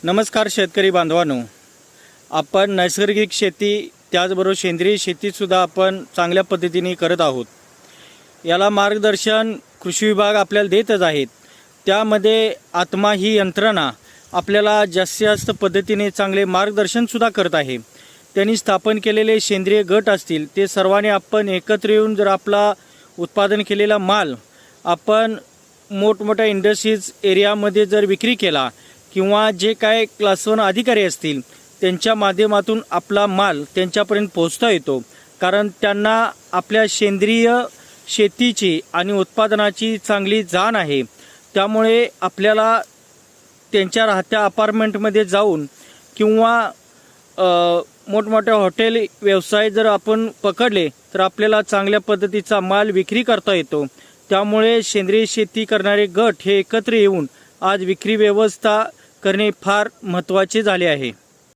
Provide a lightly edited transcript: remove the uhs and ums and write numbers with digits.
नमस्कार शेतकरी बांधवांनो, आपण नैसर्गिक शेती त्याचबरोबर सेंद्रिय शेतीसुद्धा आपण चांगल्या पद्धतीने करत आहोत। याला मार्गदर्शन कृषी विभाग आपल्याला देतच आहेत। त्यामध्ये आत्मा ही यंत्रणा आपल्याला जास्तीत जास्त पद्धतीने चांगले मार्गदर्शनसुद्धा करत आहे। त्यांनी स्थापन केलेले सेंद्रिय गट असतील ते सर्वांनी आपण एकत्र येऊन जर आपला उत्पादन केलेला माल आपण मोठमोठ्या इंडस्ट्रीज एरियामध्ये जर विक्री केला किंवा जे काय क्लास 1 अधिकारी असतील त्यांच्या माध्यमातून आपला माल त्यांच्यापर्यंत पोहोचता येतो। कारण त्यांना आपल्या सेंद्रिय शेतीची आणि उत्पादनाची चांगली जाण आहे। त्यामुळे आपल्याला त्यांच्या राहत्या अपार्टमेंटमध्ये जाऊन किंवा मोठमोठ्या हॉटेल व्यवसाय जर आपण पकडले तर आपल्याला चांगल्या पद्धतीचा माल विक्री करता येतो। त्यामुळे सेंद्रिय शेती करणारे गट हे एकत्र येऊन आज विक्री व्यवस्था करणे फार महत्त्वाचे झाले आहे।